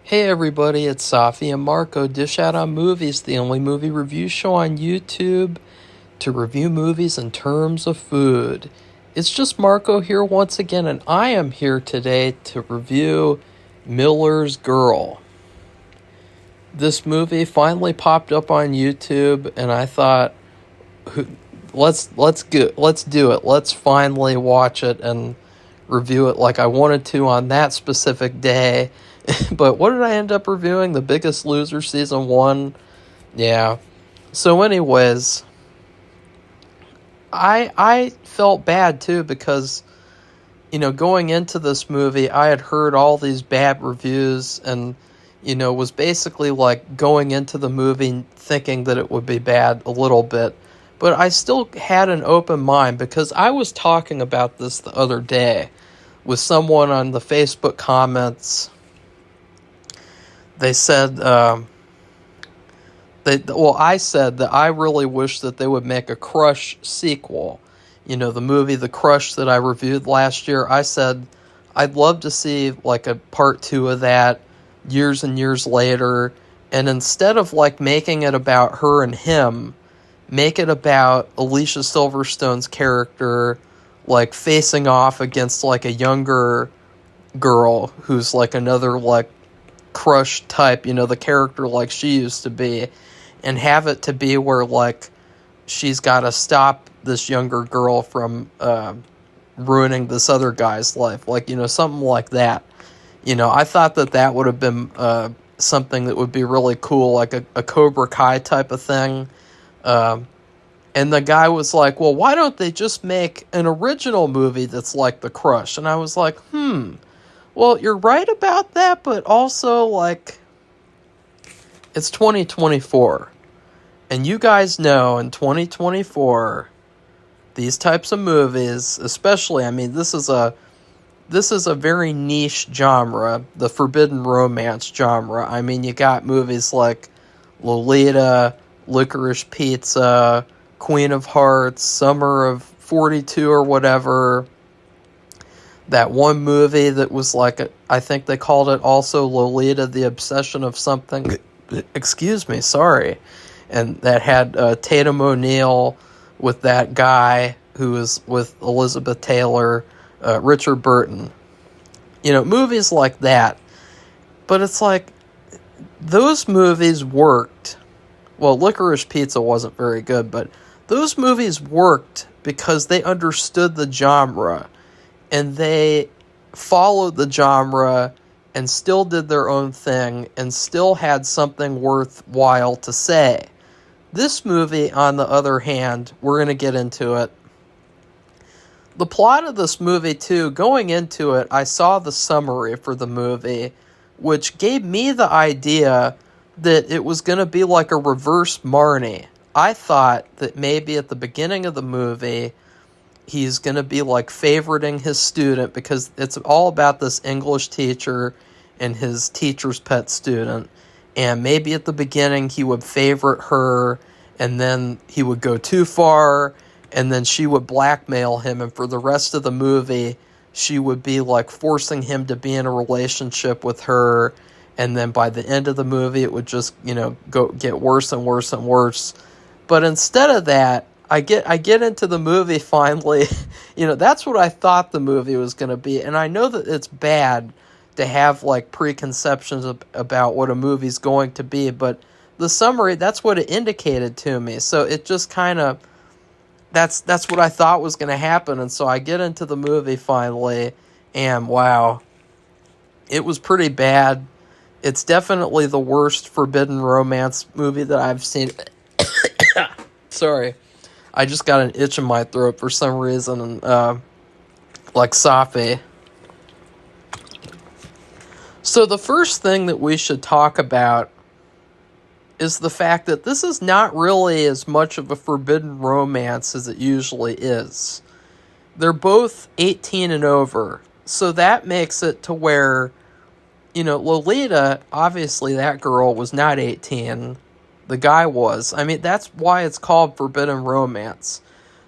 Hey everybody, it's Safi and Marco, Dish Out on Movies, the only movie review show on YouTube to review movies in terms of food. It's just Marco here once again, and I am here today to review Miller's Girl. This movie finally popped up on YouTube, and I thought, let's do it. Let's finally watch it and review it like I wanted to on that specific day. But what did I end up reviewing? The Biggest Loser Season 1? Yeah. So anyways, I felt bad too because, going into this movie, I had heard all these bad reviews and, was basically like going into the movie thinking that it would be bad a little bit. But I still had an open mind because I was talking about this the other day with someone on the Facebook comments. They said, I said that I really wish that they would make a Crush sequel. The movie The Crush that I reviewed last year, I said I'd love to see like a part 2 of that years and years later. And instead of like making it about her and him, make it about Alicia Silverstone's character like facing off against like a younger girl who's like another like Crush type, the character like she used to be, and have it to be where like she's got to stop this younger girl from ruining this other guy's life, like something like that. I thought that would have been something that would be really cool, like a Cobra Kai type of thing. And the guy was like, well, why don't they just make an original movie that's like The Crush? And I was like, well, you're right about that, but also, like, it's 2024. And you guys know in 2024, these types of movies, especially, this is a very niche genre, the forbidden romance genre. You got movies like Lolita, Licorice Pizza, Queen of Hearts, Summer of 42 or whatever. That one movie that was like, I think they called it also Lolita, The Obsession of Something. Excuse me, sorry. And that had Tatum O'Neal with that guy who was with Elizabeth Taylor, Richard Burton. Movies like that. But it's like, those movies worked. Well, Licorice Pizza wasn't very good, but those movies worked because they understood the genre. And they followed the genre and still did their own thing and still had something worthwhile to say. This movie, on the other hand, we're going to get into it. The plot of this movie, too, going into it, I saw the summary for the movie, which gave me the idea that it was going to be like a reverse Marnie. I thought that maybe at the beginning of the movie, he's going to be like favoriting his student because it's all about this English teacher and his teacher's pet student. And maybe at the beginning he would favorite her and then he would go too far and then she would blackmail him. And for the rest of the movie, she would be like forcing him to be in a relationship with her. And then by the end of the movie, it would just, go get worse and worse and worse. But instead of that, I get into the movie finally. That's what I thought the movie was going to be. And I know that it's bad to have like preconceptions about what a movie's going to be, but the summary, that's what it indicated to me. So it just kind of, that's what I thought was going to happen. And so I get into the movie finally, and wow, it was pretty bad. It's definitely the worst forbidden romance movie that I've seen. Sorry. I just got an itch in my throat for some reason, and like Safi. So the first thing that we should talk about is the fact that this is not really as much of a forbidden romance as it usually is. They're both 18 and over, so that makes it to where, Lolita, obviously that girl was not 18. The guy was. That's why it's called forbidden romance.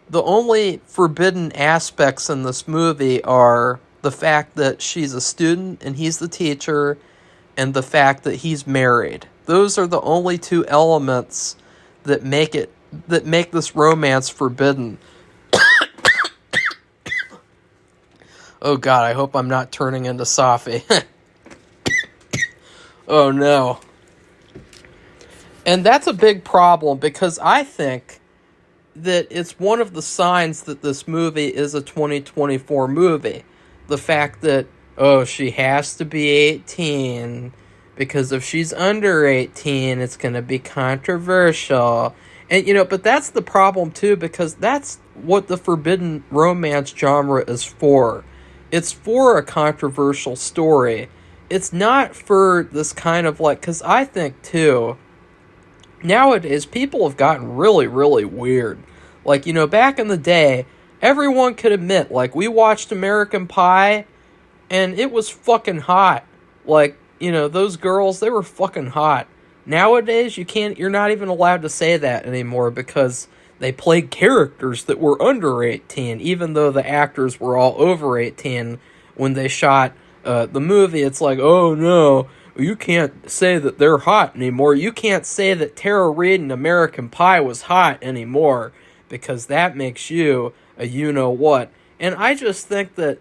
The only forbidden aspects in this movie are the fact that she's a student and he's the teacher, and the fact that he's married. Those are the only two elements that make this romance forbidden. Oh God, I hope I'm not turning into Safi. Oh no. And that's a big problem, because I think that it's one of the signs that this movie is a 2024 movie. The fact that, oh, she has to be 18, because if she's under 18, it's going to be controversial. And, but that's the problem, too, because that's what the forbidden romance genre is for. It's for a controversial story. It's not for this kind of, because I think, too, nowadays, people have gotten really, really weird. Back in the day, everyone could admit, we watched American Pie, and it was fucking hot. Those girls, they were fucking hot. Nowadays, you're not even allowed to say that anymore, because they played characters that were under 18, even though the actors were all over 18 when they shot the movie. It's oh no, you can't say that they're hot anymore. You can't say that Tara Reid in American Pie was hot anymore, because that makes you a you-know-what. And I just think that,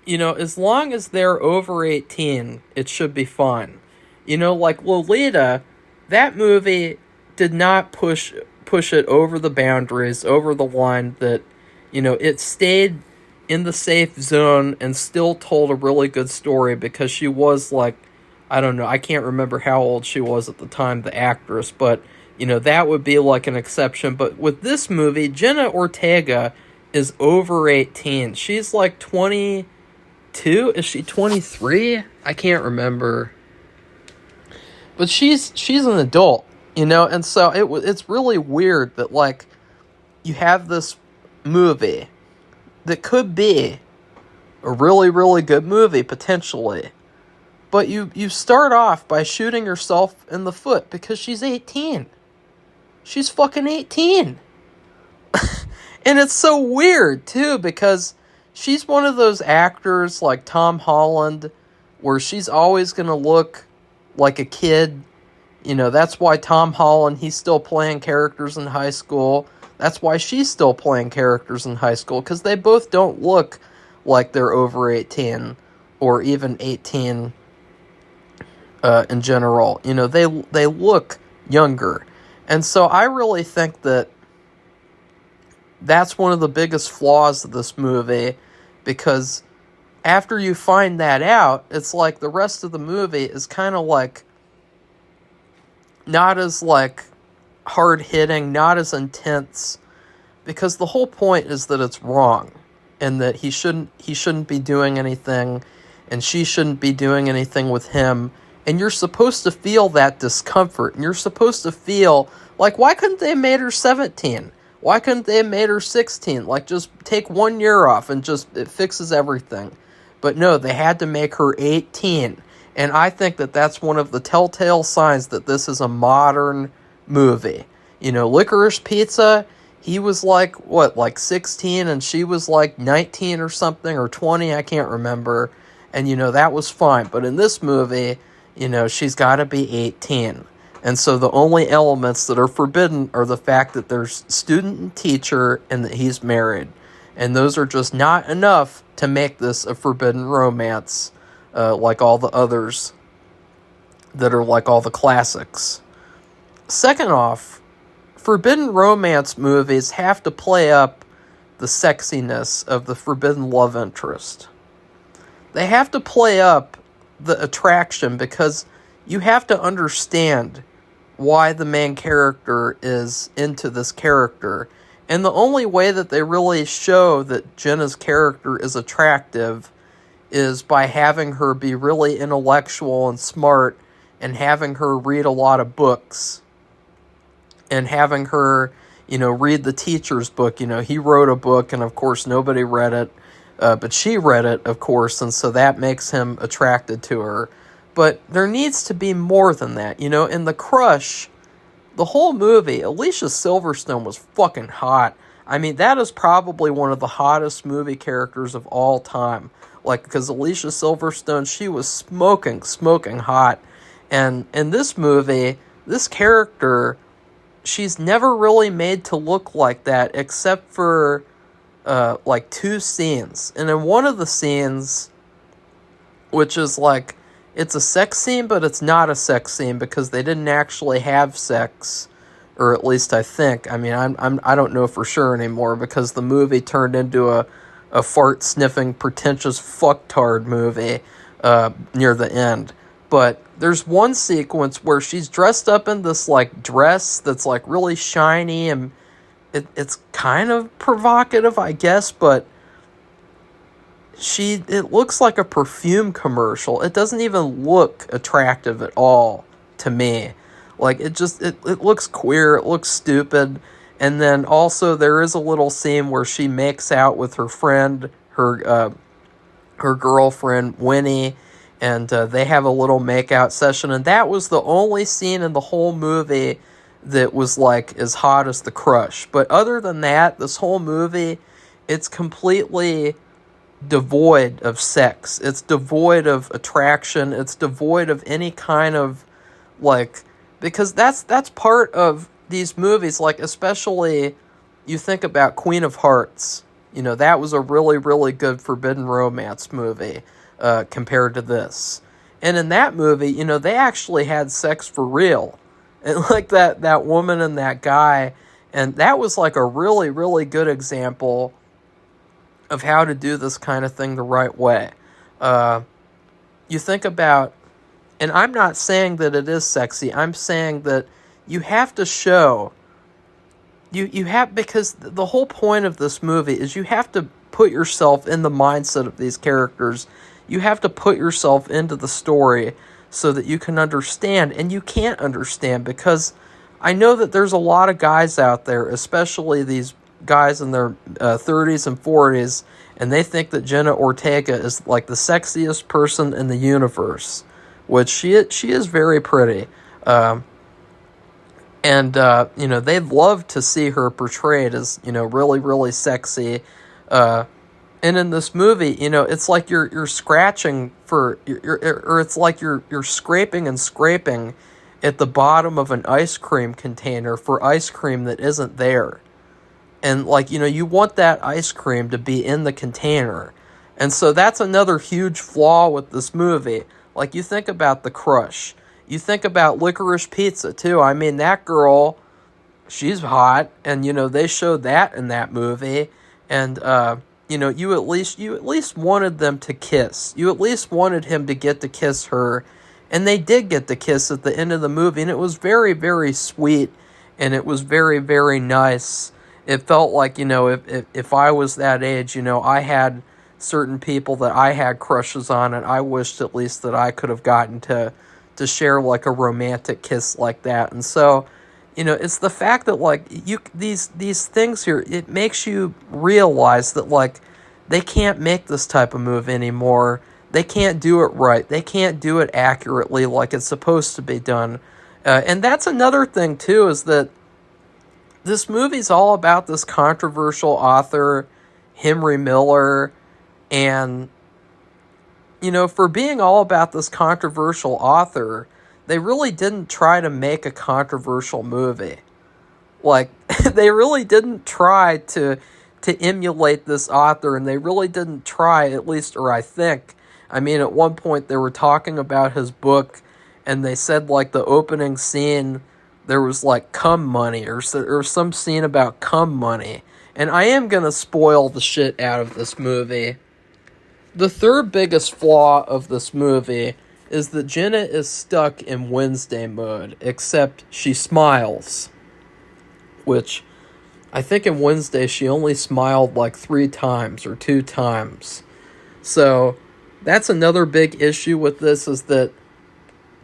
as long as they're over 18, it should be fine. Lolita, that movie did not push it over the boundaries, over the line, that, it stayed in the safe zone and still told a really good story, because she was I don't know, I can't remember how old she was at the time, the actress, but, that would be an exception. But with this movie, Jenna Ortega is over 18. She's 22? Is she 23? I can't remember. But she's an adult, and so it's really weird that, you have this movie that could be a really, really good movie, potentially. But you start off by shooting yourself in the foot, because she's 18. She's fucking 18. And it's so weird, too, because she's one of those actors like Tom Holland, where she's always going to look like a kid. That's why Tom Holland, he's still playing characters in high school. That's why she's still playing characters in high school, because they both don't look like they're over 18, or even 18 in general. They look younger. And so I really think that that's one of the biggest flaws of this movie, because after you find that out, it's the rest of the movie is kind of not as hard-hitting, not as intense, because the whole point is that it's wrong, and that he shouldn't be doing anything, and she shouldn't be doing anything with him. And you're supposed to feel that discomfort. And you're supposed to feel why couldn't they have made her 17? Why couldn't they have made her 16? Just take 1 year off and it fixes everything. But no, they had to make her 18. And I think that that's one of the telltale signs that this is a modern movie. Licorice Pizza, he was 16, and she was 19 or something, or 20, I can't remember. And, that was fine. But in this movie, she's got to be 18. And so the only elements that are forbidden are the fact that there's student and teacher, and that he's married. And those are just not enough to make this a forbidden romance, like all the others that are like all the classics. Second off, forbidden romance movies have to play up the sexiness of the forbidden love interest. They have to play up the attraction, because you have to understand why the main character is into this character. And the only way that they really show that Jenna's character is attractive is by having her be really intellectual and smart, and having her read a lot of books, and having her, read the teacher's book. He wrote a book, and of course nobody read it, but she read it, of course, and so that makes him attracted to her. But there needs to be more than that. In The Crush, the whole movie, Alicia Silverstone was fucking hot. I mean, that is probably one of the hottest movie characters of all time. Like, because Alicia Silverstone, she was smoking hot. And in this movie, this character, she's never really made to look like that except for like 2 scenes. And in one of the scenes, which is like, it's a sex scene, but it's not a sex scene because they didn't actually have sex, or at least I think. I mean, I don't know for sure anymore because the movie turned into a fart sniffing pretentious fucktard movie near the end. But there's one sequence where she's dressed up in this like dress that's like really shiny, and it's kind of provocative, I guess, but it looks like a perfume commercial. It doesn't even look attractive at all to me. Like, it looks queer, it looks stupid. And then also there is a little scene where she makes out with her friend, her girlfriend Winnie, and they have a little makeout session, and that was the only scene in the whole movie that was like as hot as The Crush. But other than that, this whole movie, it's completely devoid of sex. It's devoid of attraction. It's devoid of any kind of, like, because that's part of these movies, like, especially you think about Queen of Hearts. You know, that was a really, really good forbidden romance movie compared to this. And in that movie, you know, they actually had sex for real. And like that woman and that guy, and that was like a really, really good example of how to do this kind of thing the right way. You think about, and I'm not saying that it is sexy, I'm saying that you have to show, you have, because the whole point of this movie is you have to put yourself in the mindset of these characters. You have to put yourself into the story so that you can understand, and you can't understand because I know that there's a lot of guys out there, especially these guys in their 30s and 40s, and they think that Jenna Ortega is like the sexiest person in the universe, which she is very pretty. And you know, they'd love to see her portrayed as, you know, really, really sexy. And in this movie, you know, it's like you're scratching for, or it's like you're scraping and scraping at the bottom of an ice cream container for ice cream that isn't there. And, like, you know, you want that ice cream to be in the container. And so that's another huge flaw with this movie. Like, you think about The Crush. You think about Licorice Pizza, too. I mean, that girl, she's hot. And, you know, they showed that in that movie. And, you know, you at least wanted them to kiss. You at least wanted him to get to kiss her. And they did get to kiss at the end of the movie. And it was very, very sweet. And it was very, very nice. It felt like, you know, if I was that age, you know, I had certain people that I had crushes on, and I wished at least that I could have gotten to share like a romantic kiss like that. And so, you know, it's the fact that like these things here, it makes you realize that like they can't make this type of move anymore. They can't do it right. They can't do it accurately like it's supposed to be done. And that's another thing too, is that this movie's all about this controversial author, Henry Miller, and, you know, for being all about this controversial author, they really didn't try to make a controversial movie. Like, they really didn't try to emulate this author, and they really didn't try, at least, or I think, I mean, at one point they were talking about his book, and they said, like, the opening scene, there was like cum money or some scene about cum money. And I am going to spoil the shit out of this movie. The third biggest flaw of this movie is that Jenna is stuck in Wednesday mode, except she smiles. Which, I think in Wednesday she only smiled like 3 times or 2 times. So, that's another big issue with this, is that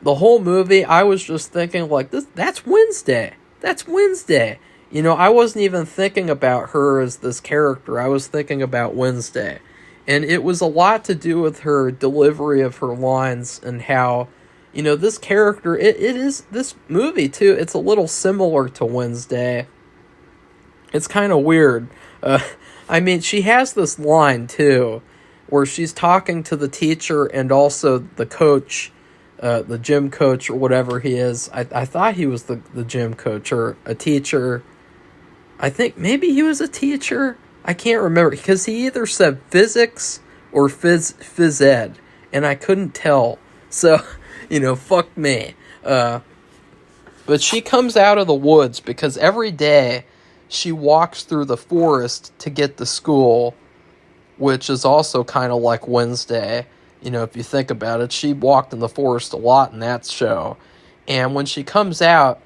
the whole movie, I was just thinking, like, that's Wednesday. That's Wednesday. You know, I wasn't even thinking about her as this character. I was thinking about Wednesday. And it was a lot to do with her delivery of her lines and how, you know, this character, it is, this movie, too, it's a little similar to Wednesday. It's kind of weird. I mean, she has this line, too, where she's talking to the teacher and also the coach, the gym coach or whatever he is. I thought he was the gym coach or a teacher. I think maybe he was a teacher. I can't remember because he either said physics or phys ed, and I couldn't tell. So, fuck me. But she comes out of the woods because every day she walks through the forest to get to school, which is also kind of like Wednesday. If you think about it, she walked in the forest a lot in that show. And when she comes out,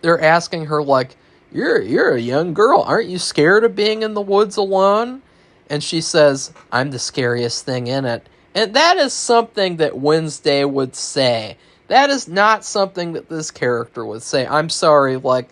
they're asking her, like, you're a young girl. Aren't you scared of being in the woods alone? And she says, I'm the scariest thing in it. And that is something that Wednesday would say. That is not something that this character would say. I'm sorry, like,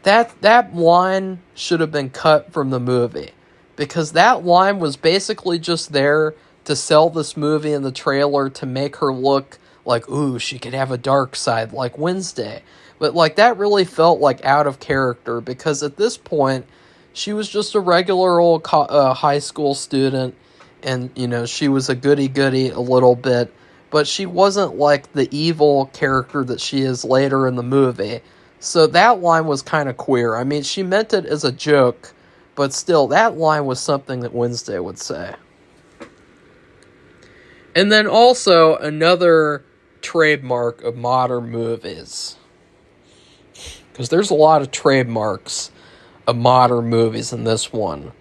that line should have been cut from the movie. Because that line was basically just there to sell this movie in the trailer to make her look like, ooh, she could have a dark side like Wednesday. But, like, that really felt like out of character because at this point, she was just a regular old high school student and, she was a goody-goody a little bit, but she wasn't like the evil character that she is later in the movie. So that line was kind of queer. I mean, she meant it as a joke, but still, that line was something that Wednesday would say. And then also another trademark of modern movies, because there's a lot of trademarks of modern movies in this one,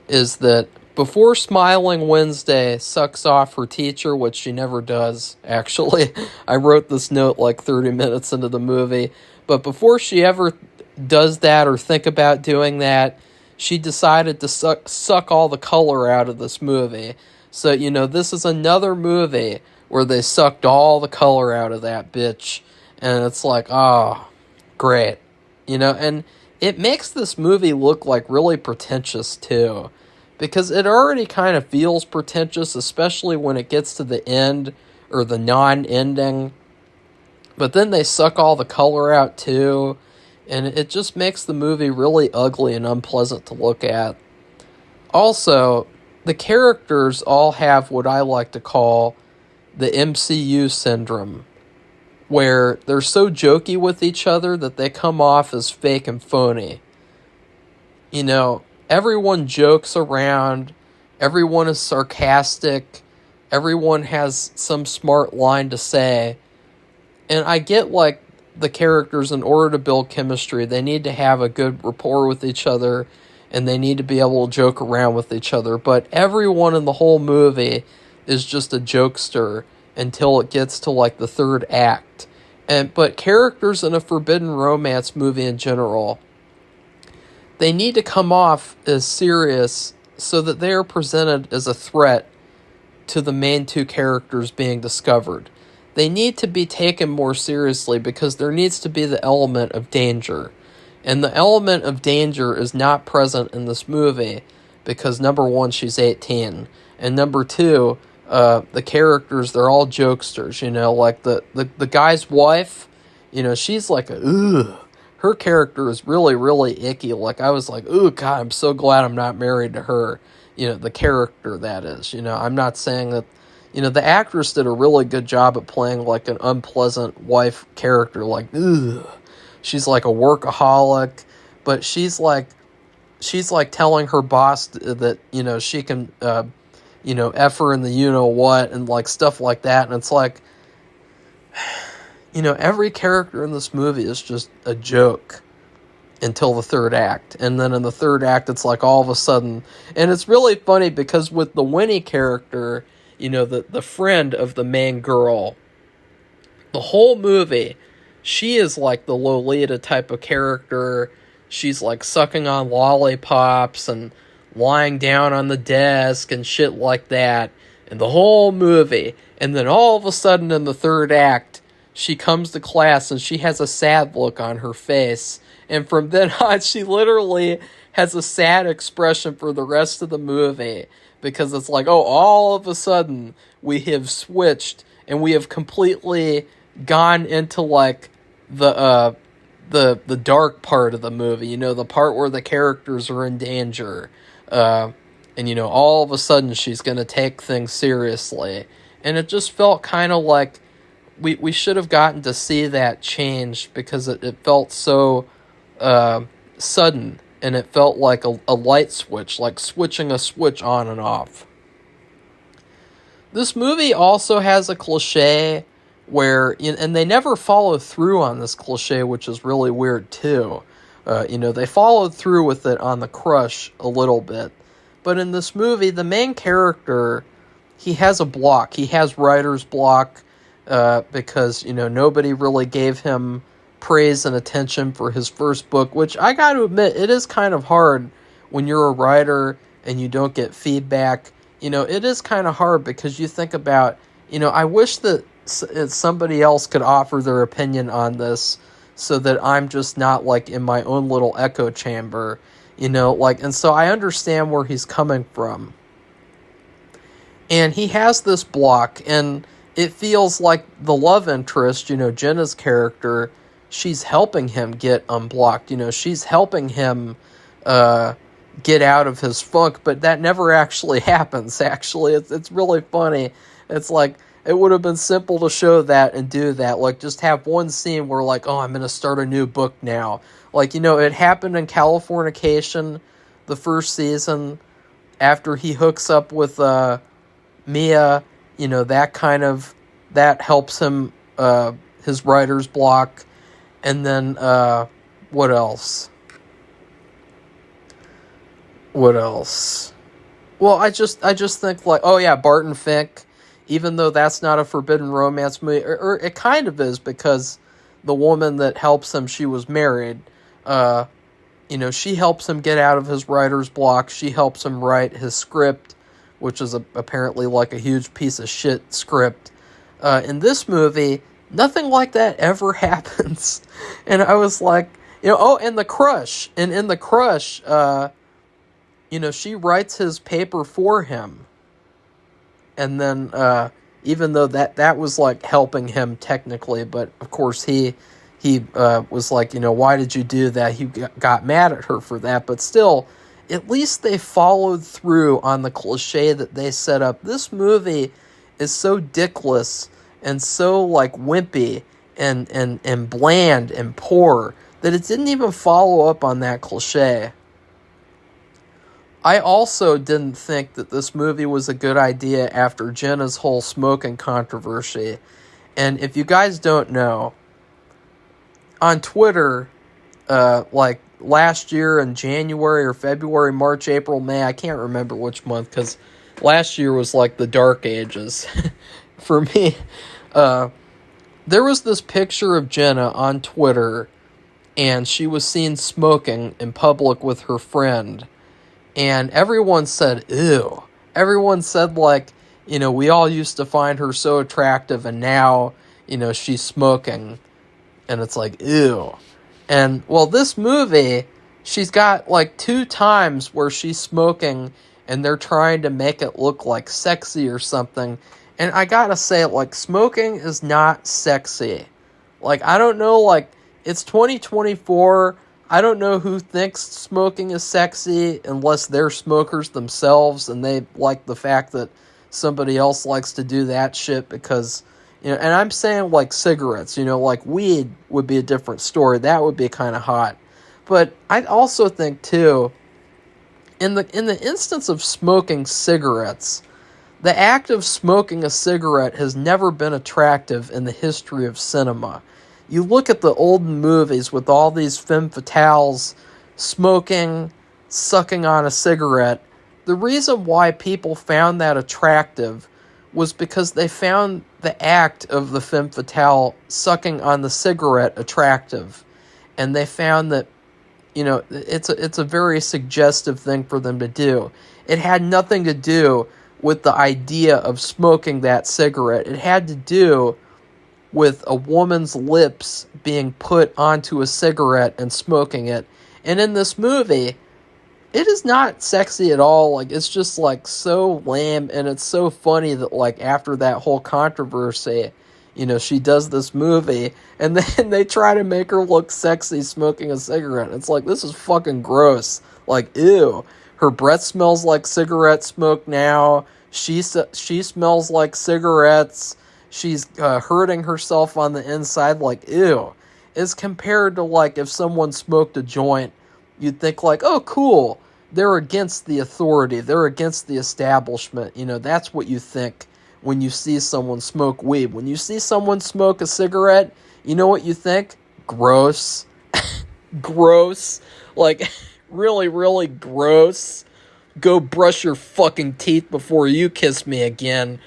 is that before Smiling Wednesday sucks off her teacher, which she never does, actually. I wrote this note like 30 minutes into the movie. But before she ever does that or think about doing that, she decided to suck all the color out of this movie. So, this is another movie where they sucked all the color out of that bitch. And it's like, great. And it makes this movie look like really pretentious too. Because it already kind of feels pretentious, especially when it gets to the end or the non-ending. But then they suck all the color out too. And it just makes the movie really ugly and unpleasant to look at. Also, the characters all have what I like to call the MCU syndrome, where they're so jokey with each other that they come off as fake and phony. Everyone jokes around, everyone is sarcastic, everyone has some smart line to say, and I get, like, the characters, in order to build chemistry, they need to have a good rapport with each other, and they need to be able to joke around with each other, but everyone in the whole movie is just a jokester until it gets to, like, the third act. But characters in a forbidden romance movie in general, they need to come off as serious so that they are presented as a threat to the main two characters being discovered. They need to be taken more seriously because there needs to be the element of danger. And the element of danger is not present in this movie because, number one, she's 18. And number two, the characters, they're all jokesters, like the guy's wife, she's like her character is really, really icky. Like, I was like, ooh, God, I'm so glad I'm not married to her. The character, that is. I'm not saying that, the actress did a really good job at playing, like, an unpleasant wife character. Like, ugh. She's like a workaholic, but she's like telling her boss that, she can, F her in the you-know-what and, like, stuff like that. And it's like, every character in this movie is just a joke until the third act. And then in the third act, it's like all of a sudden... And it's really funny because with the Winnie character, the friend of the main girl, the whole movie, she is like the Lolita type of character. She's like sucking on lollipops and lying down on the desk and shit like that. And the whole movie. And then all of a sudden in the third act, she comes to class and she has a sad look on her face. And from then on, she literally has a sad expression for the rest of the movie. Because it's like, oh, all of a sudden, we have switched and we have completely gone into, like, the dark part of the movie. The part where the characters are in danger. And and, all of a sudden she's going to take things seriously. And it just felt kind of like we should have gotten to see that change, because it felt so sudden, and it felt like a light switch, like switching a switch on and off. This movie also has a cliche where, and they never follow through on this cliche, which is really weird too. They followed through with it on The Crush a little bit. But in this movie, the main character, he has a block. He has writer's block because, nobody really gave him praise and attention for his first book, which I got to admit, it is kind of hard when you're a writer and you don't get feedback. It is kind of hard, because you think about, I wish that somebody else could offer their opinion on this, so that I'm just not like in my own little echo chamber, and so I understand where he's coming from. And he has this block, and it feels like the love interest, Jenna's character, she's helping him get unblocked. She's helping him get out of his funk, but that never actually happens, actually. It's really funny. It's like, it would have been simple to show that and do that. Like, just have one scene where, like, oh, I'm going to start a new book now. Like, it happened in Californication, the first season, after he hooks up with Mia, that helps him, his writer's block. And then, what else? Well, I just think, like, oh yeah, Barton Fink, even though that's not a forbidden romance movie, or it kind of is, because the woman that helps him, she was married. She helps him get out of his writer's block. She helps him write his script, which is apparently like a huge piece of shit script. In this movie, nothing like that ever happens. And I was like, and The Crush. And in The Crush, she writes his paper for him. And then, even though that was like helping him technically, but of course he was like, why did you do that? He got mad at her for that. But still, at least they followed through on the cliche that they set up. This movie is so dickless and so like wimpy and bland and poor that it didn't even follow up on that cliche. I also didn't think that this movie was a good idea after Jenna's whole smoking controversy. And if you guys don't know, on Twitter, like last year in January or February, March, April, May, I can't remember which month, because last year was like the dark ages for me. There was this picture of Jenna on Twitter, and she was seen smoking in public with her friend. And everyone said, ew. Everyone said, like, we all used to find her so attractive, and now, she's smoking. And it's like, ew. And, well, this movie, she's got, like, 2 times where she's smoking, and they're trying to make it look, like, sexy or something. And I gotta say, like, smoking is not sexy. Like, I don't know, like, it's 2024. I don't know who thinks smoking is sexy unless they're smokers themselves and they like the fact that somebody else likes to do that shit because, and I'm saying like cigarettes, like weed would be a different story. That would be kind of hot. But I also think too, in the instance of smoking cigarettes, the act of smoking a cigarette has never been attractive in the history of cinema. You look at the old movies with all these femme fatales smoking, sucking on a cigarette. The reason why people found that attractive was because they found the act of the femme fatale sucking on the cigarette attractive. And they found that, it's a very suggestive thing for them to do. It had nothing to do with the idea of smoking that cigarette. It had to do with a woman's lips being put onto a cigarette and smoking it. And in this movie, it is not sexy at all. Like, it's just, like, so lame, and it's so funny that, like, after that whole controversy, she does this movie, and then they try to make her look sexy smoking a cigarette. It's like, this is fucking gross. Like, ew. Her breath smells like cigarette smoke now. She smells like cigarettes. She's hurting herself on the inside, like, ew. As compared to, like, if someone smoked a joint, you'd think, like, oh, cool. They're against the authority. They're against the establishment. You know, that's what you think when you see someone smoke weed. When you see someone smoke a cigarette, you know what you think? Gross. Gross. Like, really, really gross. Go brush your fucking teeth before you kiss me again.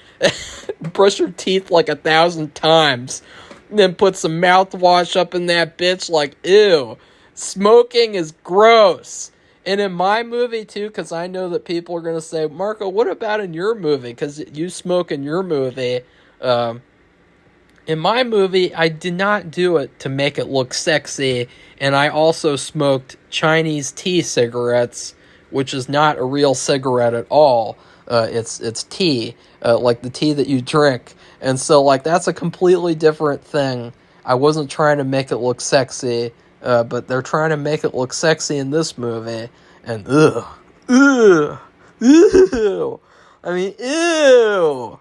Brush your teeth like 1,000 times. And then put some mouthwash up in that bitch like, ew. Smoking is gross. And in my movie, too, because I know that people are going to say, Marco, what about in your movie? Because you smoke in your movie. In my movie, I did not do it to make it look sexy. And I also smoked Chinese tea cigarettes, which is not a real cigarette at all. It's tea, like the tea that you drink. And so, like, that's a completely different thing. I wasn't trying to make it look sexy. But they're trying to make it look sexy in this movie, and ew. I mean, ew.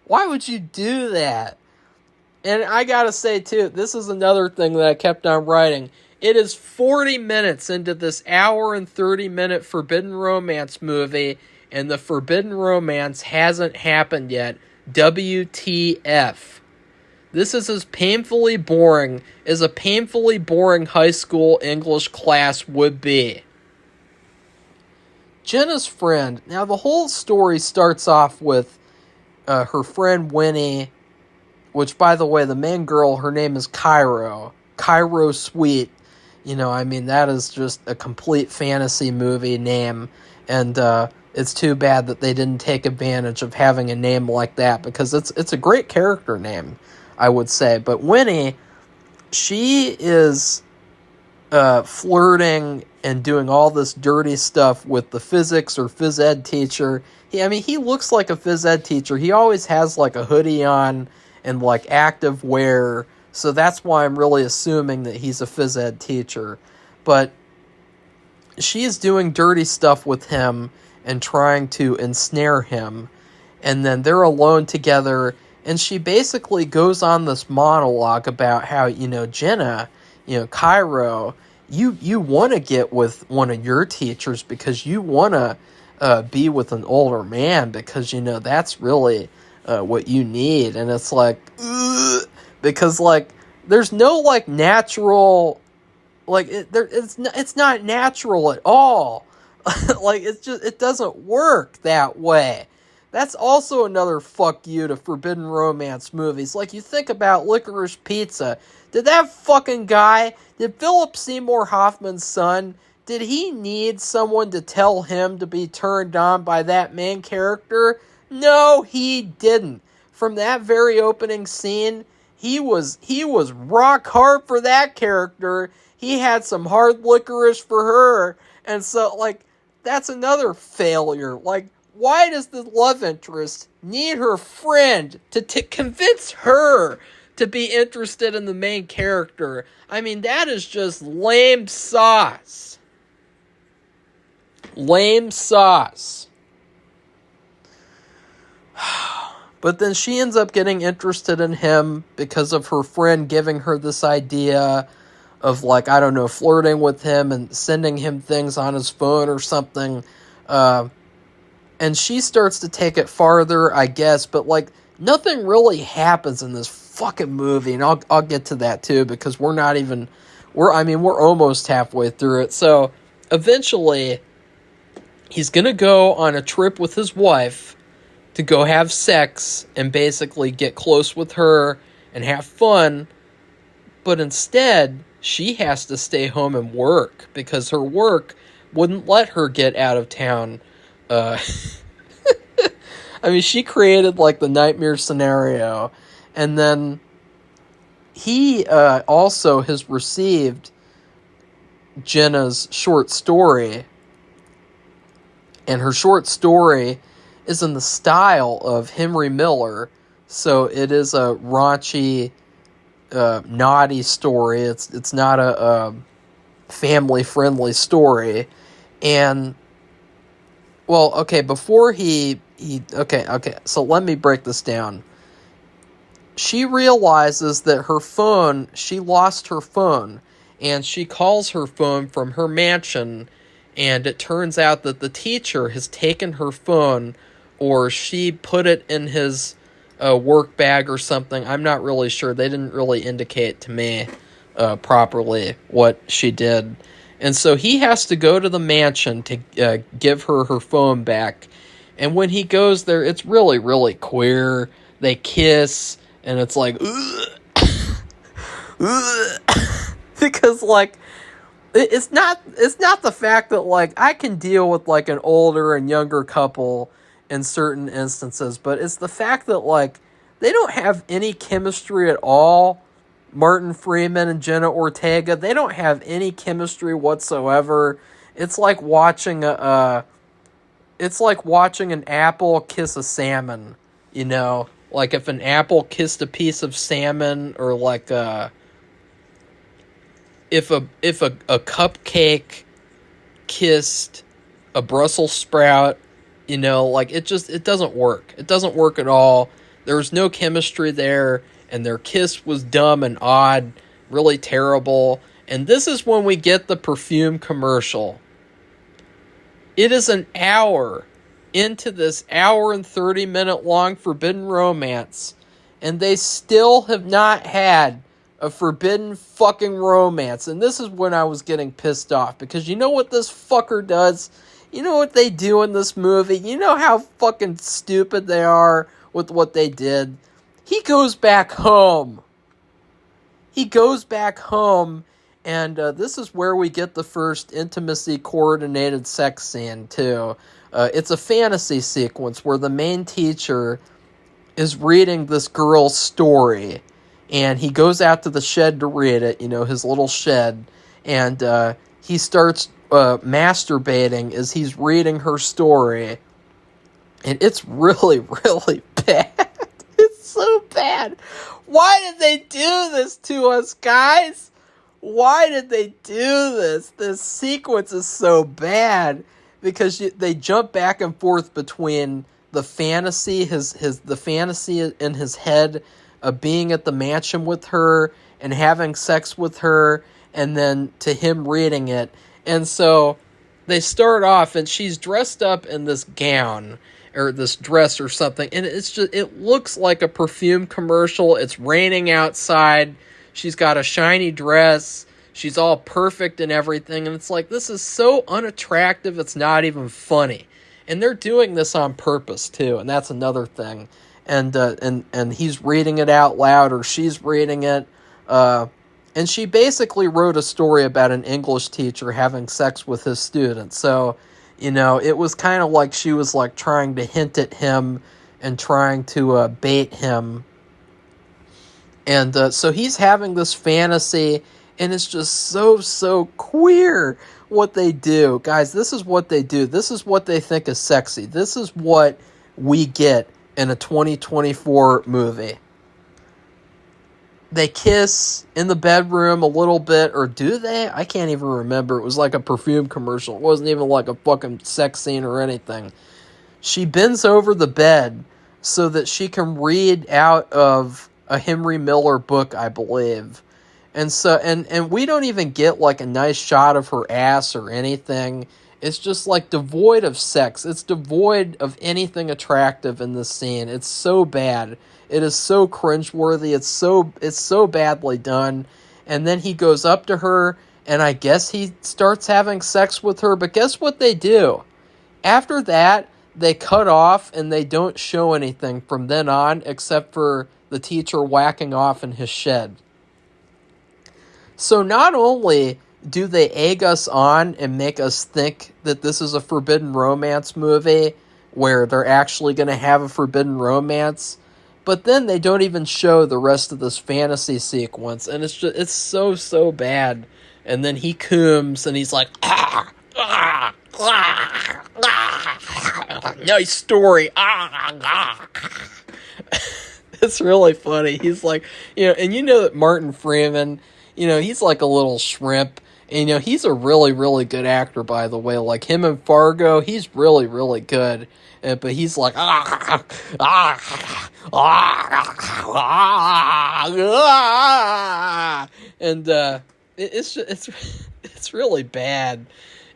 Why would you do that? And I gotta say, too, this is another thing that I kept on writing. It is 40 minutes into this hour and 30-minute Forbidden Romance movie, and the Forbidden Romance hasn't happened yet. WTF. This is as painfully boring as a painfully boring high school English class would be. Jenna's friend. Now, the whole story starts off with her friend Winnie, which, by the way, the main girl, her name is Cairo. Cairo Sweet. You know, I mean, that is just a complete fantasy movie name. And it's too bad that they didn't take advantage of having a name like that, because it's a great character name, I would say. But Winnie, she is flirting and doing all this dirty stuff with the physics or phys ed teacher. He looks like a phys ed teacher. He always has like a hoodie on and like active wear. So that's why I'm really assuming that he's a phys ed teacher. But she is doing dirty stuff with him and trying to ensnare him. And then they're alone together. And she basically goes on this monologue about how, you know, Jenna, you know, Cairo, you want to get with one of your teachers because you want to be with an older man because, you know, that's really what you need. And it's like, ugh, because, like, there's no, like, natural, like, it's not natural at all. Like, it doesn't work that way. That's also another fuck you to Forbidden Romance movies. Like, you think about Licorice Pizza. Did that fucking guy, did Philip Seymour Hoffman's son, did he need someone to tell him to be turned on by that main character? No, he didn't. From that very opening scene, he was rock hard for that character. He had some hard licorice for her. And so, like, that's another failure. Like, why does the love interest need her friend to convince her to be interested in the main character? I mean, that is just lame sauce. Lame sauce. But then she ends up getting interested in him because of her friend giving her this idea of, like, I don't know, flirting with him and sending him things on his phone or something. And she starts to take it farther, I guess, but, like, nothing really happens in this fucking movie, and I'll get to that too, because we're almost halfway through it. So eventually he's gonna go on a trip with his wife to go have sex and basically get close with her and have fun, but instead she has to stay home and work because her work wouldn't let her get out of town. I mean, she created, like, the nightmare scenario, and then he also has received Jenna's short story, and her short story is in the style of Henry Miller, so it is a raunchy, naughty story. It's not a family-friendly story, and Well, okay, before okay, so let me break this down. She realizes that she lost her phone, and she calls her phone from her mansion, and it turns out that the teacher has taken her phone, or she put it in his work bag or something. I'm not really sure. They didn't really indicate to me properly what she did. And so he has to go to the mansion to give her her phone back. And when he goes there, it's really, really queer. They kiss, and it's like, because, like, it's not the fact that, like, I can deal with, like, an older and younger couple in certain instances, but it's the fact that, like, they don't have any chemistry at all. Martin Freeman and Jenna Ortega, they don't have any chemistry whatsoever. It's like watching it's like watching an apple kiss a salmon, you know? Like if an apple kissed a piece of salmon, or like if a cupcake kissed a Brussels sprout, you know, like it doesn't work. It doesn't work at all. There's no chemistry there, and their kiss was dumb and odd, really terrible. And this is when we get the perfume commercial. It is an hour into this hour and 30-minute long forbidden romance, and they still have not had a forbidden fucking romance. And this is when I was getting pissed off, because you know what this fucker does? You know what they do in this movie? You know how fucking stupid they are with what they did? He goes back home. And this is where we get the first intimacy-coordinated sex scene, too. It's a fantasy sequence where the main teacher is reading this girl's story, and he goes out to the shed to read it, you know, his little shed, and he starts masturbating as he's reading her story, and it's really, really bad. It's so bad. Why did they do this to us, guys? Why did they do this? This sequence is so bad, because they jump back and forth between the fantasy, the fantasy in his head of being at the mansion with her and having sex with her, and then to him reading it. And so they start off, and she's dressed up in this gown, or this dress or something, and it looks like a perfume commercial. It's raining outside. She's got a shiny dress. She's all perfect and everything, and it's like, this is so unattractive, it's not even funny. And they're doing this on purpose, too, and that's another thing. And he's reading it out loud, or she's reading it, and she basically wrote a story about an English teacher having sex with his students. So, you know, it was kind of like she was like trying to hint at him and trying to bait him. And so he's having this fantasy, and it's just so queer what they do. Guys, this is what they do. This is what they think is sexy. This is what we get in a 2024 movie. They kiss in the bedroom a little bit, or do they? I can't even remember. It was like a perfume commercial. It wasn't even like a fucking sex scene or anything. She bends over the bed so that she can read out of a Henry Miller book, I believe. And so, and we don't even get like a nice shot of her ass or anything. It's just like devoid of sex. It's devoid of anything attractive in this scene. It's so bad. It is so cringeworthy. It's so badly done. And then he goes up to her, and I guess he starts having sex with her. But guess what they do? After that, they cut off, and they don't show anything from then on, except for the teacher whacking off in his shed. So not only do they egg us on and make us think that this is a forbidden romance movie where they're actually going to have a forbidden romance, but then they don't even show the rest of this fantasy sequence, and it's so bad. And then he cooms, and he's like, nice story. It's really funny. He's like, you know, and you know that Martin Freeman, you know, he's like a little shrimp, And, he's a really, really good actor, by the way. Like, him in Fargo, he's really, really good. But he's like, and it's really bad.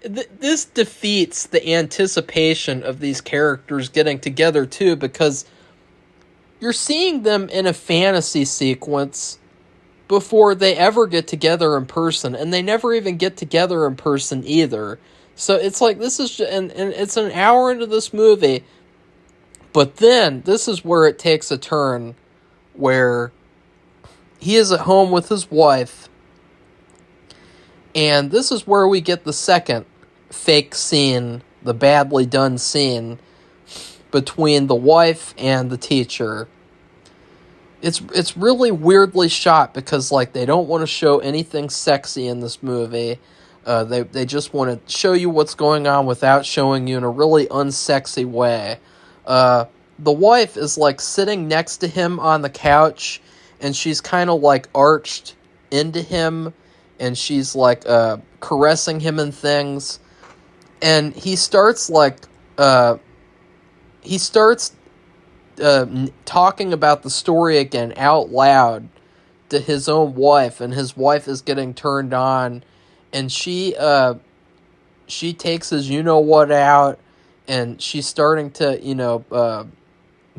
This defeats the anticipation of these characters getting together, too, because you're seeing them in a fantasy sequence before they ever get together in person, and they never even get together in person either. So it's like, this is just, and it's an hour into this movie, but then this is where it takes a turn, where he is at home with his wife, and this is where we get the second fake scene, the badly done scene between the wife and the teacher. It's really weirdly shot because, like, they don't want to show anything sexy in this movie. They just want to show you what's going on without showing you in a really unsexy way. The wife is, like, sitting next to him on the couch, and she's kind of, like, arched into him, and she's, like, caressing him and things. And he starts, like, talking about the story again out loud to his own wife, and his wife is getting turned on, and she takes his you-know-what out, and she's starting to,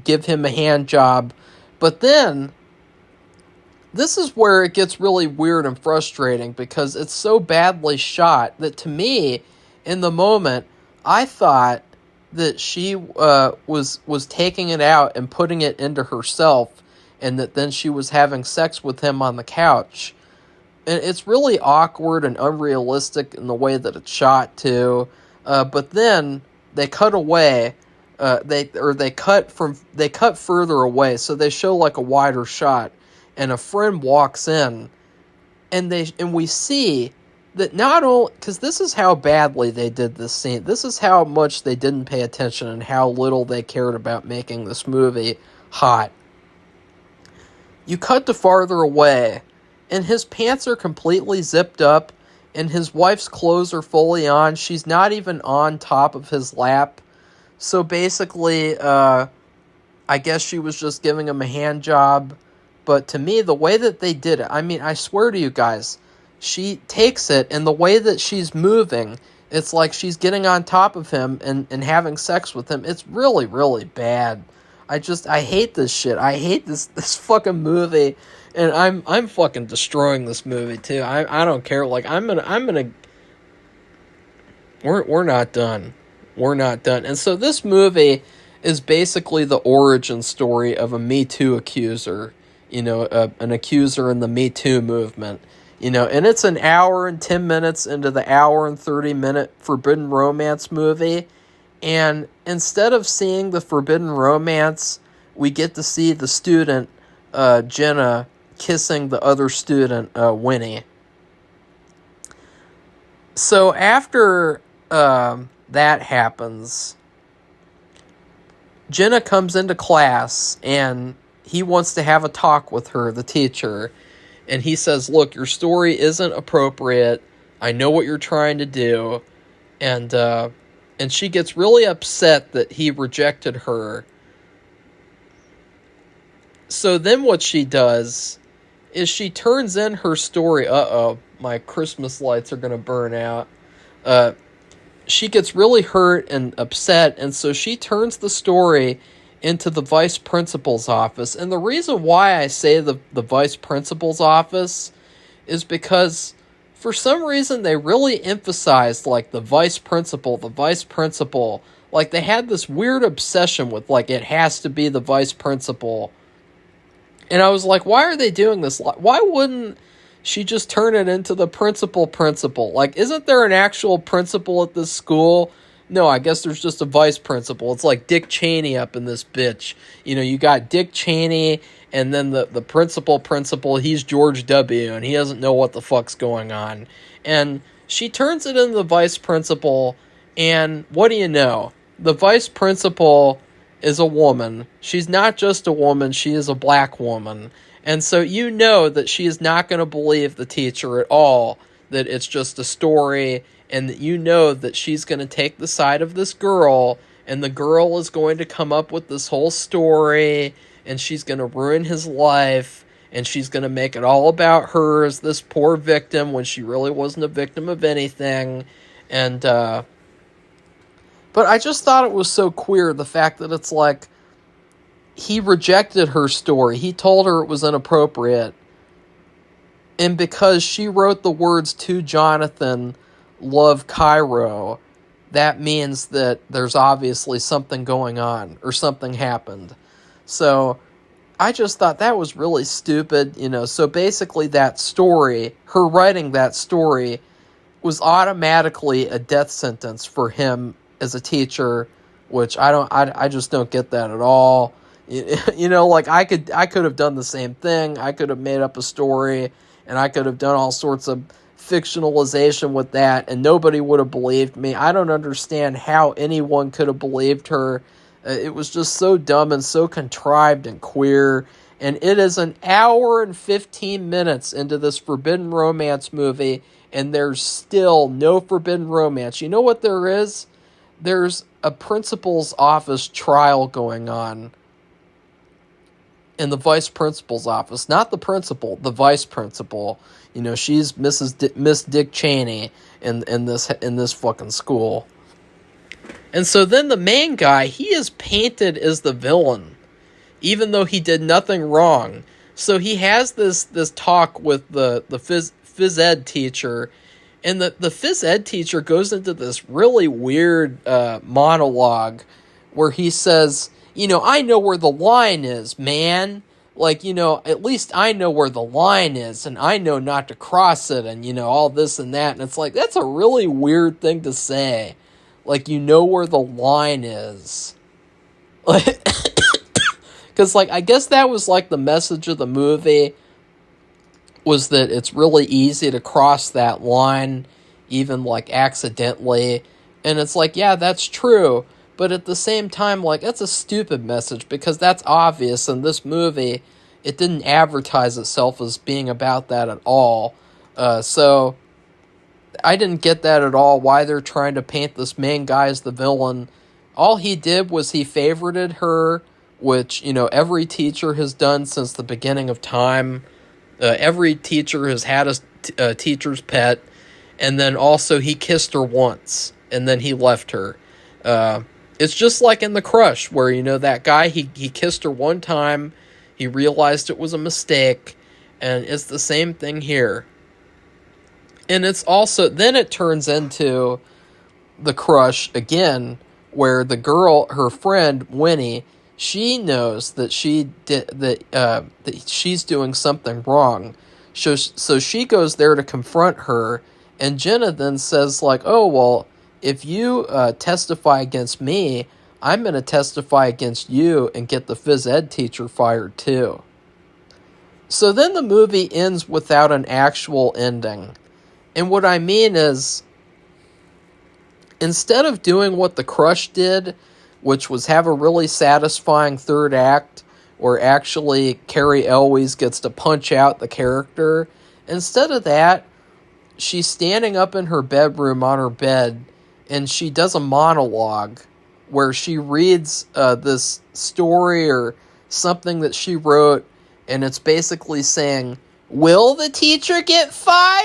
give him a hand job. But then, this is where it gets really weird and frustrating, because it's so badly shot that, to me, in the moment, I thought that she was taking it out and putting it into herself, and that then she was having sex with him on the couch. And it's really awkward and unrealistic in the way that it's shot too. But then they cut away. They cut further away, so they show like a wider shot, and a friend walks in, and we see that not only, because this is how badly they did this scene, this is how much they didn't pay attention and how little they cared about making this movie hot. You cut to farther away, and his pants are completely zipped up, and his wife's clothes are fully on. She's not even on top of his lap. So basically, I guess she was just giving him a hand job. But to me, the way that they did it, I mean, I swear to you guys, she takes it, and the way that she's moving, it's like she's getting on top of him and having sex with him. It's really, really bad. I hate this shit. I hate this fucking movie, and I'm fucking destroying this movie too. I don't care. Like, we're not done. We're not done. And so this movie is basically the origin story of a Me Too accuser. An accuser in the Me Too movement. And it's an hour and 10 minutes into the hour and 30-minute Forbidden Romance movie. And instead of seeing the forbidden romance, we get to see the student, Jenna, kissing the other student, Winnie. So after that happens, Jenna comes into class, and he wants to have a talk with her, the teacher. And he says, look, your story isn't appropriate. I know what you're trying to do. And she gets really upset that he rejected her. So then what she does is she turns in her story. Uh-oh, my Christmas lights are going to burn out. She gets really hurt and upset, and so she turns the story into the vice principal's office. And the reason why I say the vice principal's office is because for some reason they really emphasized, like, the vice principal. Like, they had this weird obsession with, like, it has to be the vice principal. And I was like, why are they doing this? Why wouldn't she just turn it into the principal? Like, isn't there an actual principal at this school? No, I guess there's just a vice principal. It's like Dick Cheney up in this bitch. You got Dick Cheney, and then the principal, he's George W., and he doesn't know what the fuck's going on. And she turns it into the vice principal, and what do you know? The vice principal is a woman. She's not just a woman, she is a black woman. And so you know that she is not going to believe the teacher at all, that it's just a story, and that you know that she's going to take the side of this girl, and the girl is going to come up with this whole story, and she's going to ruin his life, and she's going to make it all about her as this poor victim when she really wasn't a victim of anything. And but I just thought it was so queer, the fact that it's like he rejected her story. He told her it was inappropriate. And because she wrote the words to Jonathan, love Cairo, that means that there's obviously something going on or something happened. So I just thought that was really stupid, you know. So basically that story, her writing that story, was automatically a death sentence for him as a teacher, which I just don't get that at all. You know, like I could have done the same thing. I could have made up a story, and I could have done all sorts of fictionalization with that, and nobody would have believed me. I don't understand how anyone could have believed her. It was just so dumb and so contrived and queer. And it is an hour and 15 minutes into this forbidden romance movie, and there's still no forbidden romance. You know what there is? There's a principal's office trial going on in the vice principal's office. Not the principal, the vice principal. You know, she's Miss Dick Cheney in this fucking school. And so then the main guy, he is painted as the villain, even though he did nothing wrong. So he has this talk with the phys ed teacher, and the phys ed teacher goes into this really weird monologue where he says, you know, I know where the line is, man. Like, you know, at least I know where the line is, and I know not to cross it, and, you know, all this and that. And it's like, that's a really weird thing to say. Like, you know where the line is. Like, because, like, I guess that was, like, the message of the movie, was that it's really easy to cross that line, even, like, accidentally. And it's like, yeah, that's true. But at the same time, like, that's a stupid message, because that's obvious in this movie. It didn't advertise itself as being about that at all. So I didn't get that at all, why they're trying to paint this main guy as the villain. All he did was he favorited her, which, you know, every teacher has done since the beginning of time. Every teacher has had a teacher's pet. And then also he kissed her once, and then he left her. It's just like in The Crush, where, you know, that guy, he kissed her one time, he realized it was a mistake, and it's the same thing here. And it's also, then it turns into The Crush again, where the girl, her friend, Winnie, she knows that that she's doing something wrong. So she goes there to confront her, and Jenna then says, like, oh, well, if you testify against me, I'm going to testify against you and get the phys ed teacher fired too. So then the movie ends without an actual ending. And what I mean is, instead of doing what The Crush did, which was have a really satisfying third act, where actually Carrie Elwes gets to punch out the character, instead of that, she's standing up in her bedroom on her bed, and she does a monologue where she reads this story or something that she wrote, and it's basically saying, will the teacher get fired?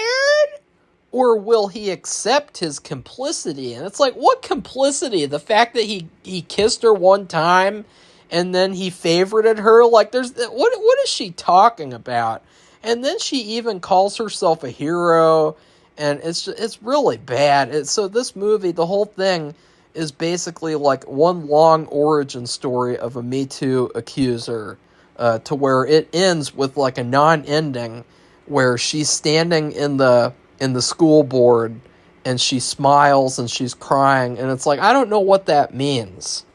Or will he accept his complicity? And it's like, what complicity? The fact that he kissed her one time, and then he favorited her? Like, what is she talking about? And then she even calls herself a hero, and it's really bad. So this movie, the whole thing, is basically like one long origin story of a Me Too accuser, to where it ends with like a non-ending, where she's standing in the school board, and she smiles and she's crying, and it's like, I don't know what that means.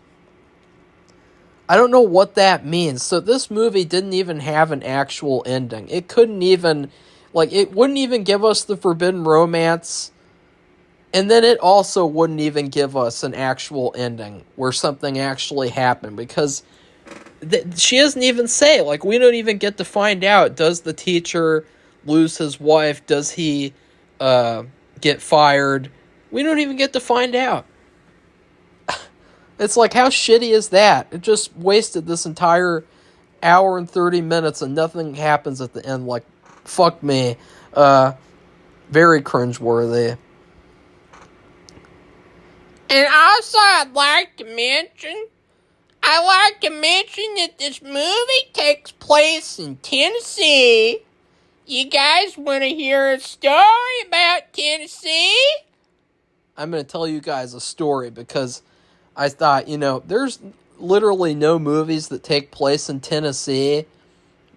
I don't know what that means. So this movie didn't even have an actual ending. It couldn't even, like, it wouldn't even give us the forbidden romance, and then it also wouldn't even give us an actual ending where something actually happened, because she doesn't even say, like, we don't even get to find out, does the teacher lose his wife? Does he get fired. We don't even get to find out. It's like, how shitty is that? It just wasted this entire hour and 30 minutes and nothing happens at the end. Like, fuck me. Very cringeworthy. And also, I'd like to mention that this movie takes place in Tennessee. You guys want to hear a story about Tennessee? I'm going to tell you guys a story because I thought, there's literally no movies that take place in Tennessee.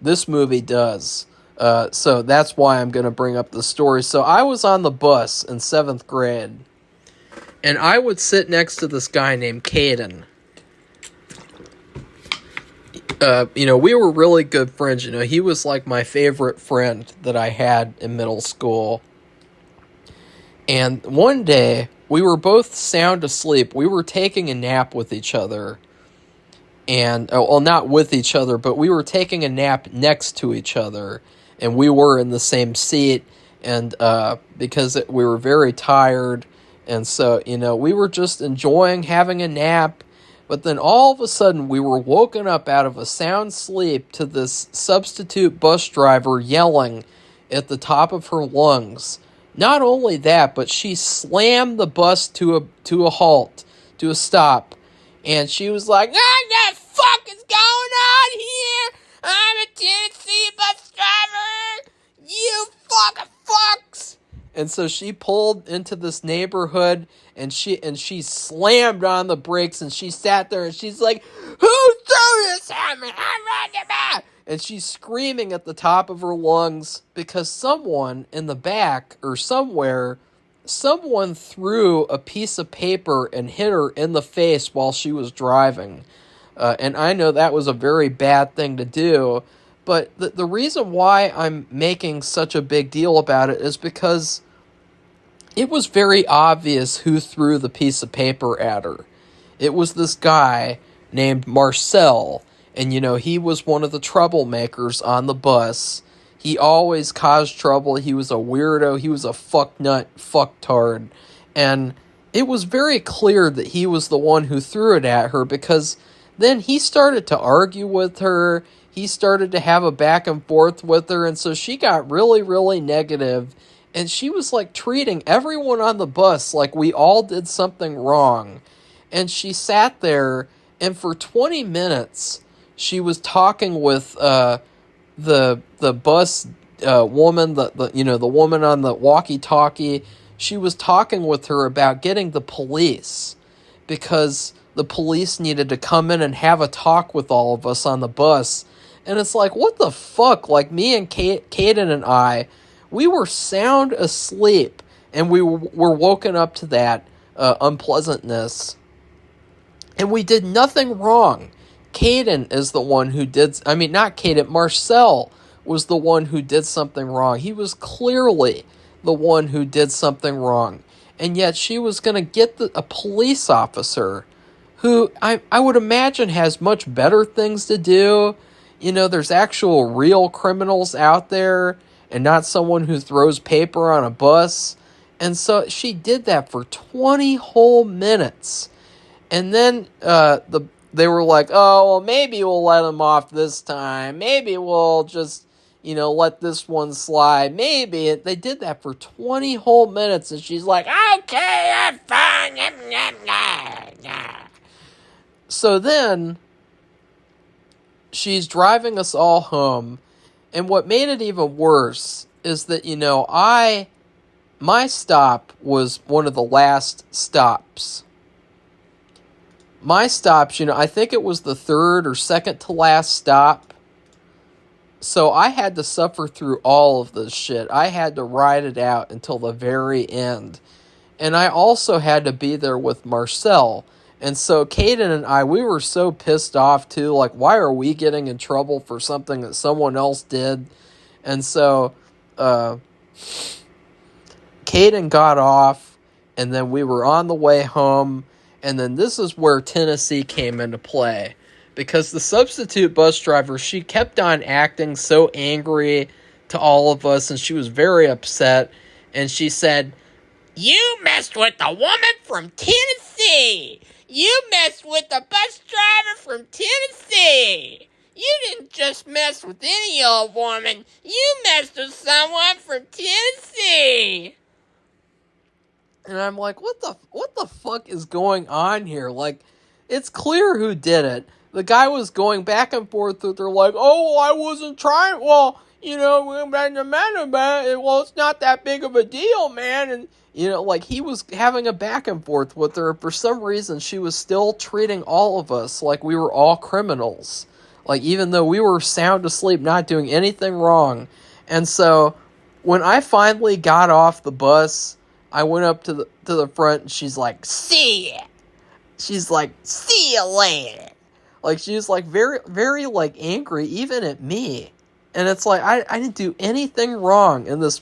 This movie does. So that's why I'm going to bring up the story. So I was on the bus in 7th grade, and I would sit next to this guy named Caden. We were really good friends. He was like my favorite friend that I had in middle school. And one day, we were both sound asleep. We were taking a nap with each other. And, not with each other, but we were taking a nap next to each other. And we were in the same seat. And because we were very tired. And so, we were just enjoying having a nap. But then all of a sudden, we were woken up out of a sound sleep to this substitute bus driver yelling at the top of her lungs. Not only that, but she slammed the bus to a halt, to a stop. And she was like, "What the fuck is going on here? I'm a Tennessee bus driver. You fucking fucks." And so she pulled into this neighborhood, and she slammed on the brakes, and she sat there, and she's like, "Who threw this at me? And she's screaming at the top of her lungs because someone in the back or somewhere, someone threw a piece of paper and hit her in the face while she was driving. And I know that was a very bad thing to do, but the reason why I'm making such a big deal about it is because it was very obvious who threw the piece of paper at her. It was this guy named Marcel, and he was one of the troublemakers on the bus. He always caused trouble. He was a weirdo. He was a fucktard. And it was very clear that he was the one who threw it at her, because then he started to argue with her. He started to have a back and forth with her, and so she got really, really negative. And she was like treating everyone on the bus like we all did something wrong. And she sat there, and for 20 minutes, she was talking with the bus woman, the woman on the walkie-talkie. She was talking with her about getting the police, because the police needed to come in and have a talk with all of us on the bus. And it's like, what the fuck? Like, me and Caden and I, we were sound asleep, and we were woken up to that unpleasantness. And we did nothing wrong. Caden is the one who not Caden, Marcel was the one who did something wrong. He was clearly the one who did something wrong. And yet she was going to get a police officer who I would imagine has much better things to do. There's actual real criminals out there, and not someone who throws paper on a bus. And so she did that for 20 whole minutes. And then they were like, "Oh, well, maybe we'll let him off this time. Maybe we'll just, let this one slide. Maybe." They did that for 20 whole minutes, and she's like, "Okay, I'm fine." So then she's driving us all home. And what made it even worse is that, my stop was one of the last stops. My stops, I think it was the third or second to last stop. So I had to suffer through all of this shit. I had to ride it out until the very end. And I also had to be there with Marcel. And so Caden and I, we were so pissed off too. Like, why are we getting in trouble for something that someone else did? And so Caden got off, and then we were on the way home. And then this is where Tennessee came into play. Because the substitute bus driver, she kept on acting so angry to all of us, and she was very upset. And she said, "You messed with the woman from Tennessee. You messed with the bus driver from Tennessee. You didn't just mess with any old woman. You messed with someone from Tennessee." And I'm like, what the fuck is going on here? Like, it's clear who did it. The guy was going back and forth with her like, "Oh, I wasn't trying. Well, well, it's not that big of a deal, man." And, like, he was having a back and forth with her. For some reason, she was still treating all of us like we were all criminals. Like, even though we were sound asleep, not doing anything wrong. And so, when I finally got off the bus, I went up to the front, and she's like, "See ya." She's like, "See you later." Like, she was like very, very like angry even at me. And it's like, I didn't do anything wrong. And this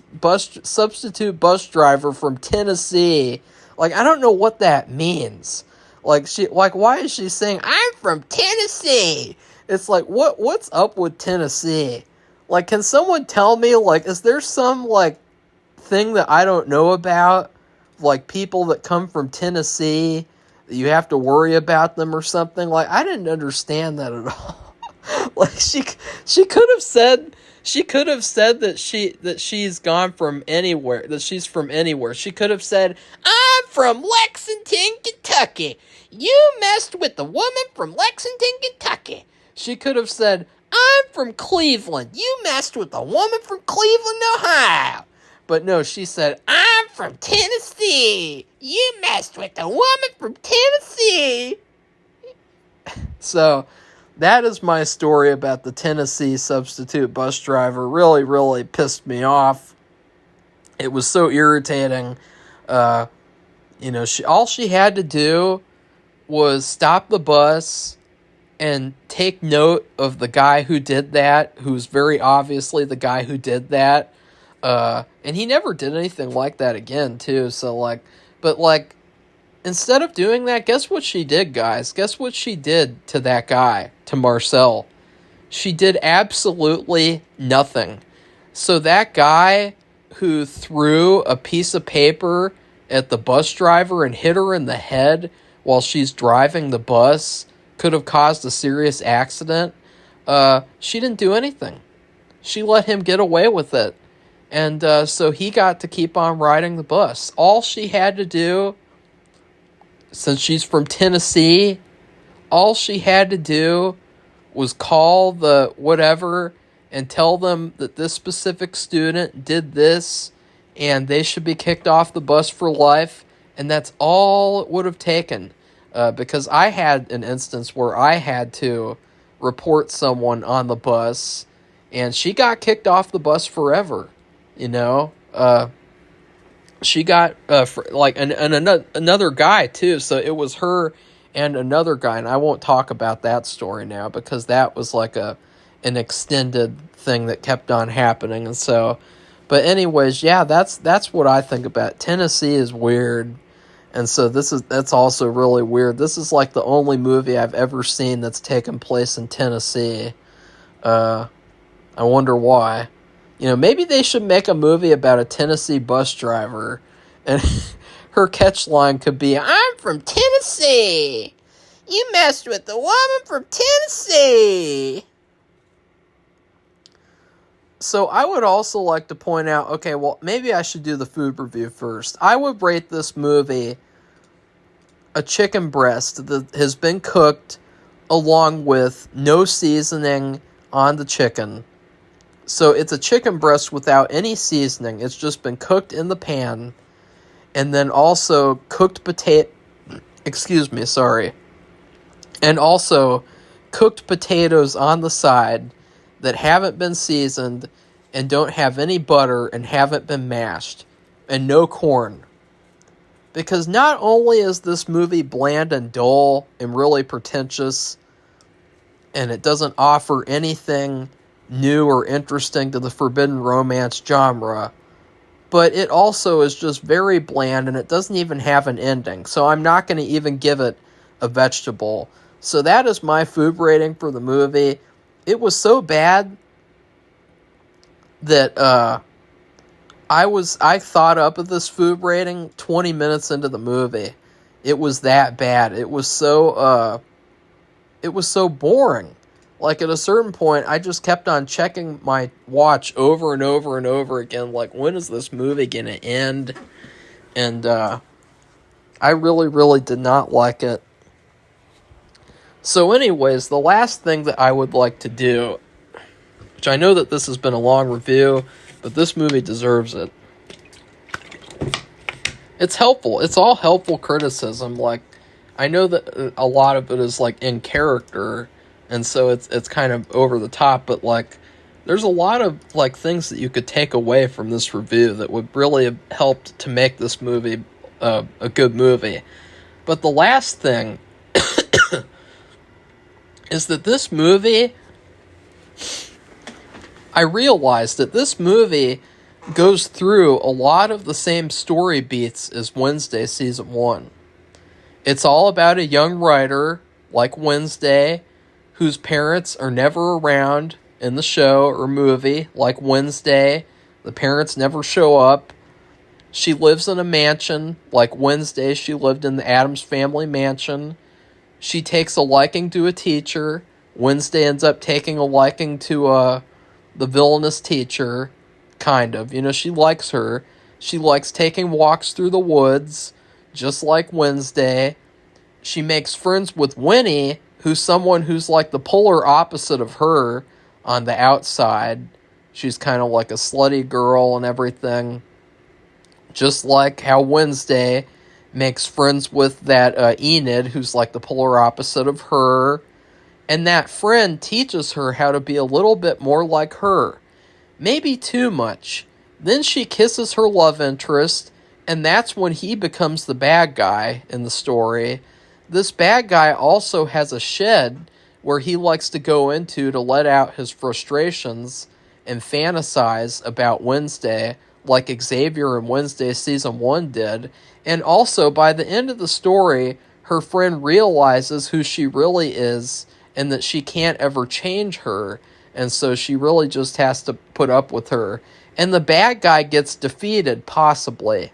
substitute bus driver from Tennessee, like, I don't know what that means. Like, why is she saying, "I'm from Tennessee"? It's like, what's up with Tennessee? Like, can someone tell me, like, is there some, like, thing that I don't know about? Like, people that come from Tennessee, you have to worry about them or something? Like, I didn't understand that at all. Like, she could have said that she's gone from anywhere, that she's from anywhere. She could have said, "I'm from Lexington, Kentucky. You messed with the woman from Lexington, Kentucky." She could have said, "I'm from Cleveland. You messed with the woman from Cleveland, Ohio." But no, she said, "I'm from Tennessee. You messed with the woman from Tennessee." So, that is my story about the Tennessee substitute bus driver. Really, really pissed me off. It was so irritating. All she had to do was stop the bus and take note of the guy who did that, who's very obviously the guy who did that. And he never did anything like that again, too. So, instead of doing that, guess what she did, guys? Guess what she did to that guy, to Marcel? She did absolutely nothing. So that guy who threw a piece of paper at the bus driver and hit her in the head while she's driving the bus could have caused a serious accident. She didn't do anything. She let him get away with it. And so he got to keep on riding the bus. All she had to do, since she's from Tennessee, all she had to do was call the whatever and tell them that this specific student did this and they should be kicked off the bus for life. And that's all it would have taken. Because I had an instance where I had to report someone on the bus and she got kicked off the bus forever. She got another guy too. So it was her and another guy, and I won't talk about that story now because that was like an extended thing that kept on happening. And so, but anyways, yeah, that's what I think about. Tennessee is weird, and so that's also really weird. This is like the only movie I've ever seen that's taken place in Tennessee. I wonder why. Maybe they should make a movie about a Tennessee bus driver, and her catch line could be, "I'm from Tennessee. You messed with the woman from Tennessee." So I would also like to point out, okay, well, maybe I should do the food review first. I would rate this movie a chicken breast that has been cooked along with no seasoning on the chicken. So it's a chicken breast without any seasoning. It's just been cooked in the pan. And then also cooked And also cooked potatoes on the side that haven't been seasoned and don't have any butter and haven't been mashed. And no corn. Because not only is this movie bland and dull and really pretentious, and it doesn't offer anything new or interesting to the forbidden romance genre, but it also is just very bland and it doesn't even have an ending. So I'm not going to even give it a vegetable. So that is my food rating for the movie. It was so bad that I thought up of this food rating 20 minutes into the movie. It was that bad. It was so boring. Like, at a certain point, I just kept on checking my watch over and over and over again, like, when is this movie gonna end? And I really, really did not like it. So anyways, the last thing that I would like to do, which I know that this has been a long review, but this movie deserves it. It's helpful. It's all helpful criticism. Like, I know that a lot of it is, like, in character, and so it's kind of over the top, but, like, there's a lot of, like, things that you could take away from this review that would really have helped to make this movie a good movie. But the last thing is that this movie, I realized that this movie goes through a lot of the same story beats as Wednesday Season 1. It's all about a young writer, like Wednesday, whose parents are never around in the show or movie, like Wednesday. The parents never show up. She lives in a mansion, like Wednesday. She lived in the Addams Family mansion. She takes a liking to a teacher. Wednesday ends up taking a liking to the villainous teacher, kind of. You know, she likes her. She likes taking walks through the woods, just like Wednesday. She makes friends with Winnie, who's someone who's like the polar opposite of her on the outside. She's kind of like a slutty girl and everything. Just like how Wednesday makes friends with that Enid, who's like the polar opposite of her. And that friend teaches her how to be a little bit more like her. Maybe too much. Then she kisses her love interest, and that's when he becomes the bad guy in the story. This bad guy also has a shed where he likes to go into to let out his frustrations and fantasize about Wednesday, like Xavier in Wednesday Season 1 did. And also, by the end of the story, her friend realizes who she really is and that she can't ever change her, and so she really just has to put up with her. And the bad guy gets defeated, possibly.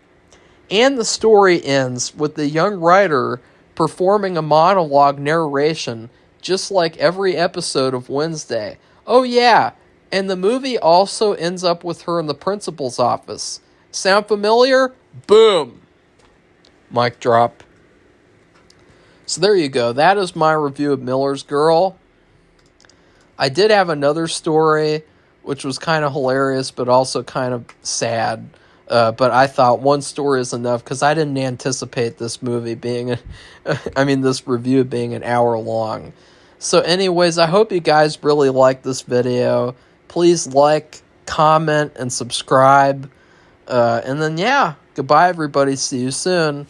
And the story ends with the young writer performing a monologue narration, just like every episode of Wednesday. Oh yeah, and the movie also ends up with her in the principal's office. Sound familiar? Boom! Mic drop. So there you go. That is my review of Miller's Girl. I did have another story, which was kind of hilarious, but also kind of sad. But I thought one story is enough because I didn't anticipate this movie being, this review being an hour long. So anyways, I hope you guys really like this video. Please like, comment, and subscribe. And then, yeah, goodbye, everybody. See you soon.